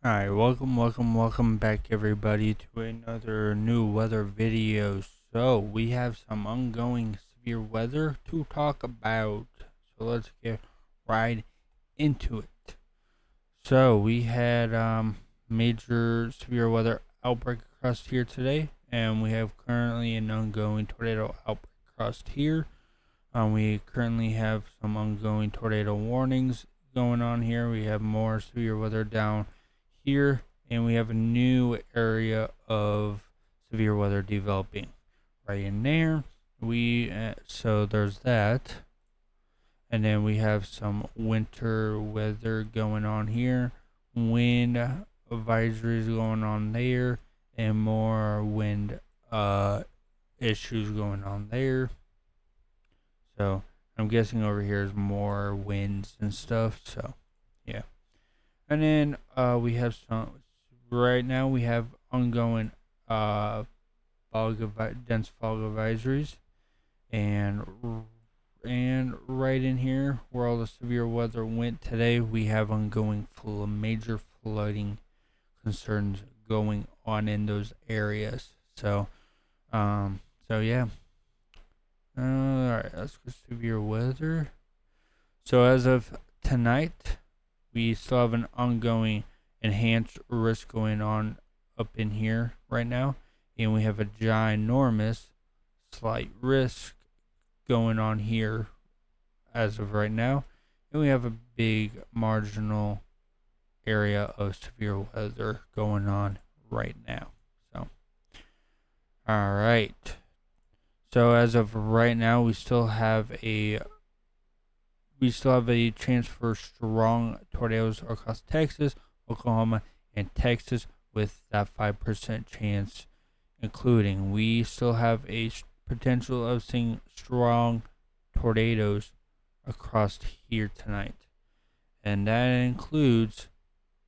Alright, welcome back everybody to another new weather video. So, we have some ongoing severe weather to talk about. So, let's get right into it. So, we had major severe weather outbreak across here today, and we have currently an ongoing tornado outbreak across here. We currently have some ongoing tornado warnings going on here. We have more severe weather down here, and we have a new area of severe weather developing right in there. So there's that, and then we have some winter weather going on here, wind advisories going on there, and more wind issues going on there. So I'm guessing over here is more winds and stuff. So yeah. And then we have some. Right now we have ongoing dense fog advisories, and right in here where all the severe weather went today, we have ongoing major flooding concerns going on in those areas. So, yeah. All right, let's go severe weather. So as of tonight, we still have an ongoing enhanced risk going on up in here right now, and we have a ginormous slight risk going on here as of right now, and we have a big marginal area of severe weather going on right now. So, all right. So as of right now, we still have a chance for strong tornadoes across Texas, Oklahoma, and Texas with that 5% chance including. We still have a potential of seeing strong tornadoes across here tonight. And that includes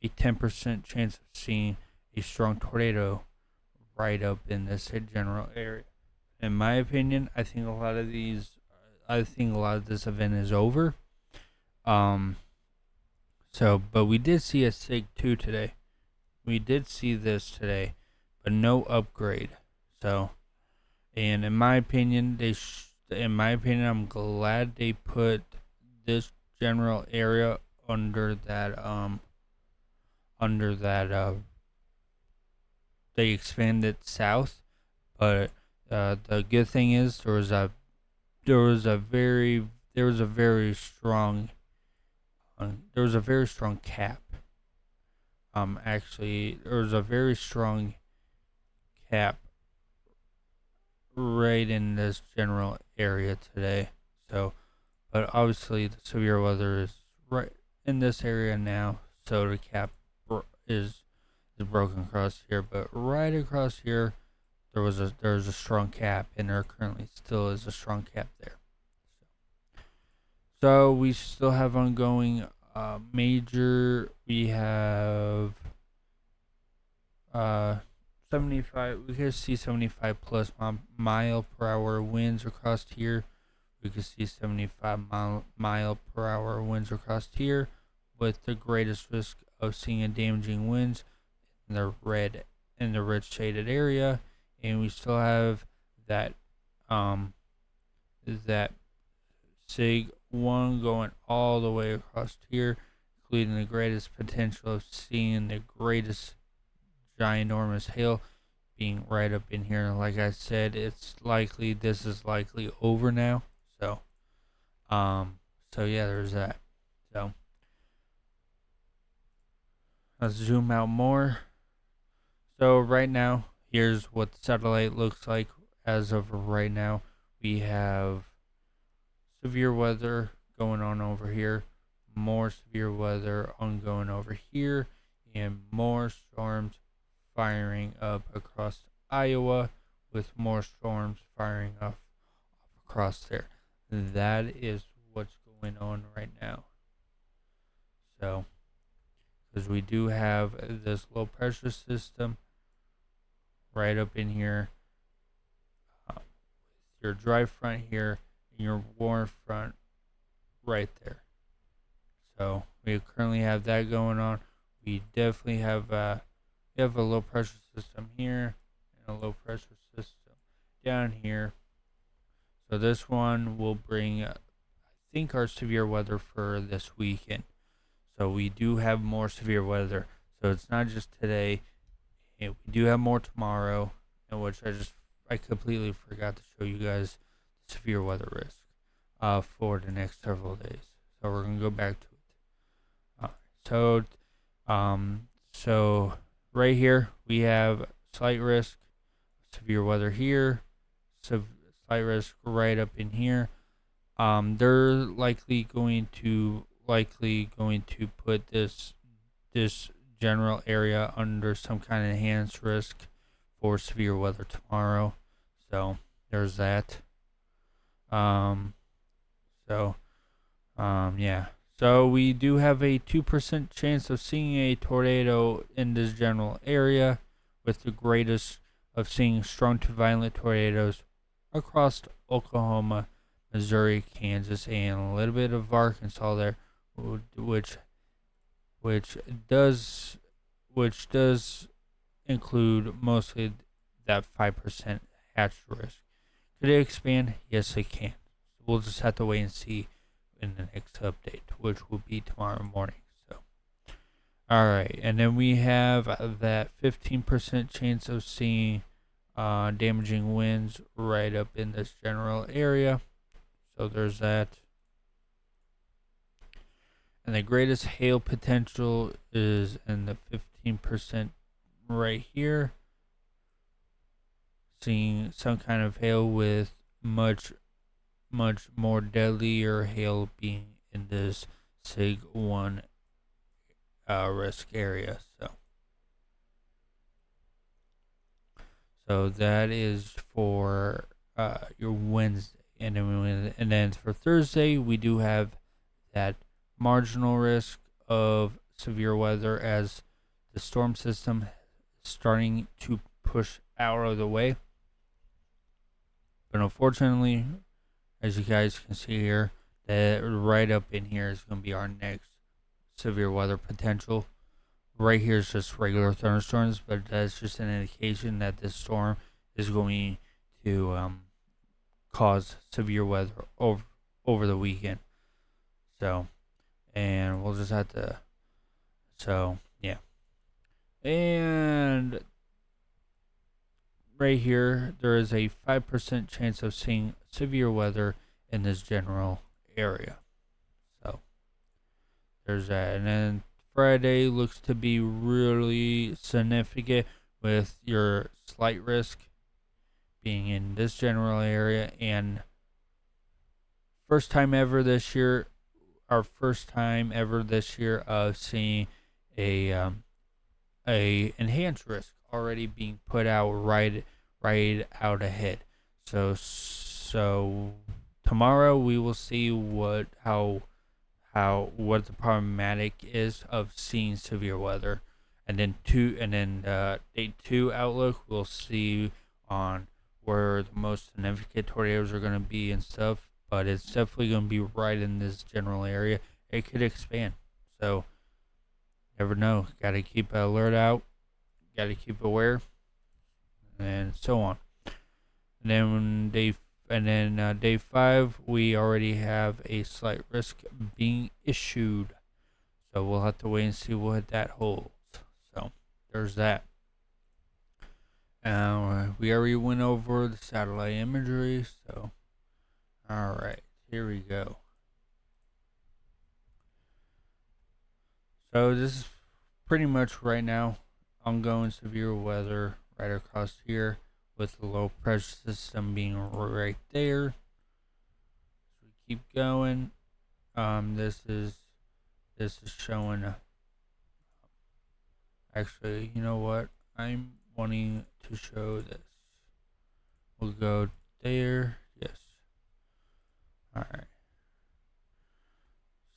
a 10% chance of seeing a strong tornado right up in this general area. In my opinion, I think a lot of this event is over. But we did see a SIG 2 today. We did see this today, but no upgrade. So, and in my opinion, I'm glad they put this general area under that. They expanded south, but the good thing is there was a very strong cap. Actually, there was a very strong cap right in this general area today. So, but obviously the severe weather is right in this area now, so the cap is broken across here. But right across here, there was a strong cap, and there currently still is a strong cap there. So we still have ongoing major. We have 75. We can see 75 plus mile per hour winds across here. We can see 75 mile per hour winds across here, with the greatest risk of seeing a damaging winds in the red shaded area. And we still have that SIG 1 going all the way across here, including the greatest potential of seeing the greatest ginormous hail being right up in here. Like I said, this is likely over now. So yeah, there's that. So let's zoom out more. So right now, here's what the satellite looks like as of right now. We have severe weather going on over here, more severe weather ongoing over here, and more storms firing up across Iowa, with more storms firing up across there. That is what's going on right now. So, because we do have this low pressure system right up in here, your dry front here, and your warm front right there. So we currently have that going on. we definitely have we have a low pressure system here and a low pressure system down here. So this one will bring, I think, our severe weather for this weekend. So we do have more severe weather. So it's not just today. And we do have more tomorrow, in which I completely forgot to show you guys the severe weather risk for the next several days. So we're gonna go back to it. So so right here we have slight risk, severe weather here, slight risk right up in here. They're likely going to put this general area under some kind of enhanced risk for severe weather tomorrow. So there's that. Yeah. So we do have a 2% chance of seeing a tornado in this general area, with the greatest of seeing strong to violent tornadoes across Oklahoma, Missouri, Kansas, and a little bit of Arkansas there, which does include mostly that 5% hatch risk. Could it expand? Yes, it can. We'll just have to wait and see in the next update, which will be tomorrow morning. So, all right, and then we have that 15% chance of seeing damaging winds right up in this general area. So there's that. And the greatest hail potential is in the 15% right here. Seeing some kind of hail with much more deadlier hail being in this SIG 1 risk area. So that is for your Wednesday, and then for Thursday we do have that marginal risk of severe weather as the storm system is starting to push out of the way. But unfortunately, as you guys can see here, that right up in here is going to be our next severe weather potential. Right here is just regular thunderstorms, but that's just an indication that this storm is going to cause severe weather over the weekend. So, and we'll just have to. So yeah, and right here there is a 5% chance of seeing severe weather in this general area. So there's that, and then Friday looks to be really significant with your slight risk being in this general area, and first time ever this year of seeing a enhanced risk already being put out right out ahead. So tomorrow we will see what the problematic is of seeing severe weather, and then day 2 outlook we'll see on where the most significant tornadoes are going to be and stuff, but it's definitely going to be right in this general area. It could expand, so never know. Got to keep an alert out, got to keep aware, and so on. And then day 5 we already have a slight risk being issued, so we'll have to wait and see what that holds. So there's that. We already went over the satellite imagery, so alright, here we go. So this is pretty much right now ongoing severe weather right across here, with the low pressure system being right there. So we keep going. This is showing. Actually, you know what? I'm wanting to show this. We'll go there. Yes. All right.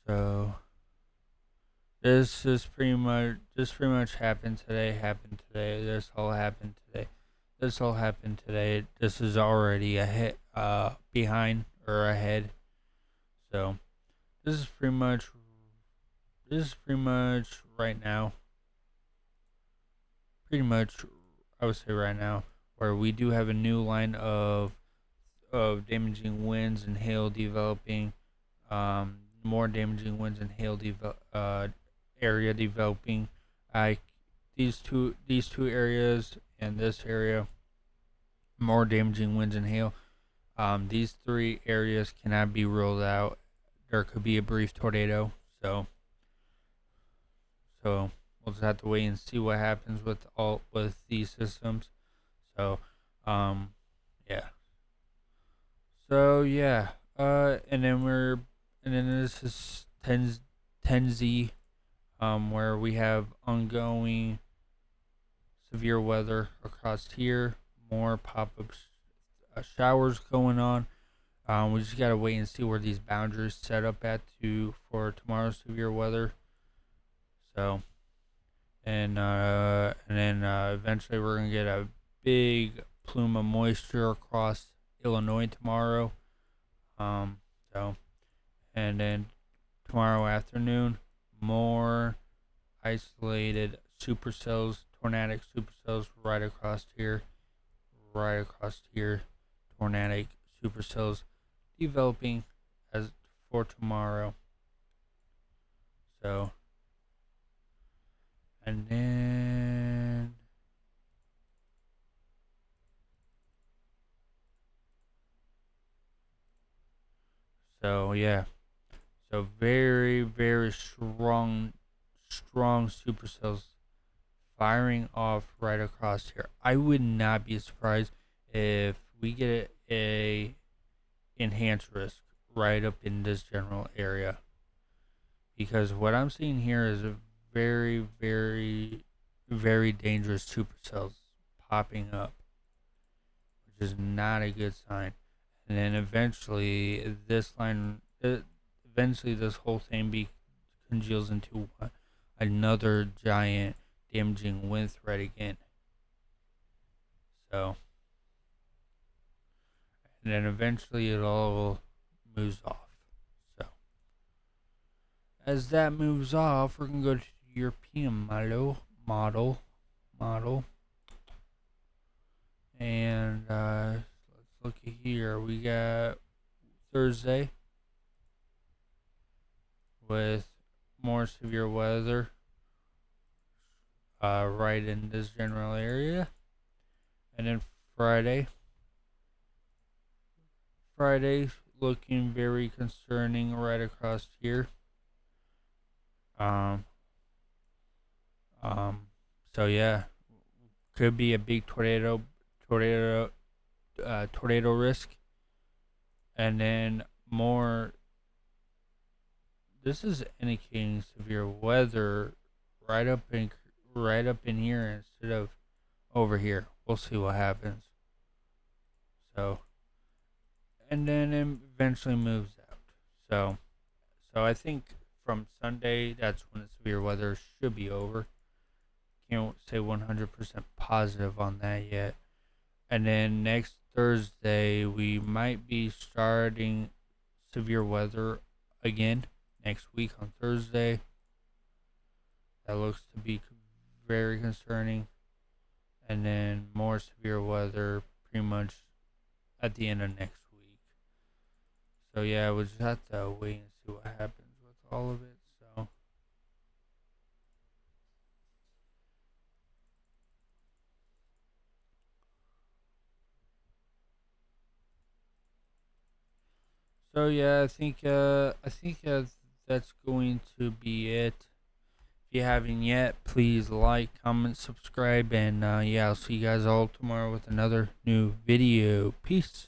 So this pretty much happened today. This all happened today. This is already behind or ahead. So this is pretty much right now. pretty much, I would say right now, where we do have a new line of damaging winds and hail developing, more damaging winds and hail area developing. I these two areas and this area, more damaging winds and hail. These three areas cannot be ruled out. There could be a brief tornado, so we'll just have to wait and see what happens with these systems. So, yeah. So yeah. And then this is Tenzi, where we have ongoing severe weather across here. More pop-up showers going on. We just gotta wait and see where these boundaries set up at for tomorrow's severe weather. So, and then eventually we're gonna get a big plume of moisture across Illinois tomorrow. So, and then tomorrow afternoon, more isolated supercells, tornadic supercells right across here, tornadic supercells developing as for tomorrow. So, and then so yeah, so very strong supercells firing off right across here. I would not be surprised if we get a enhanced risk right up in this general area, because what I'm seeing here is a very dangerous supercells popping up, which is not a good sign. And then eventually this whole thing congeals into another giant damaging wind threat again. So, and then eventually it all moves off. So, as that moves off, we're gonna go to the European model, and let's look at here. We got Thursday with more severe weather right in this general area, and then Friday looking very concerning right across here. Um, so yeah, could be a big tornado risk, and then more. This is indicating severe weather right up in here instead of over here. We'll see what happens. So, and then it eventually moves out. So I think from Sunday, that's when the severe weather should be over. Can't say 100% positive on that yet. And then next Thursday, we might be starting severe weather again next week on Thursday. That looks to be very concerning. And then more severe weather pretty much at the end of next week. So yeah, we'll just have to wait and see what happens with all of it. So yeah, I think that's going to be it. If you haven't yet, please like, comment, subscribe, and yeah, I'll see you guys all tomorrow with another new video. Peace.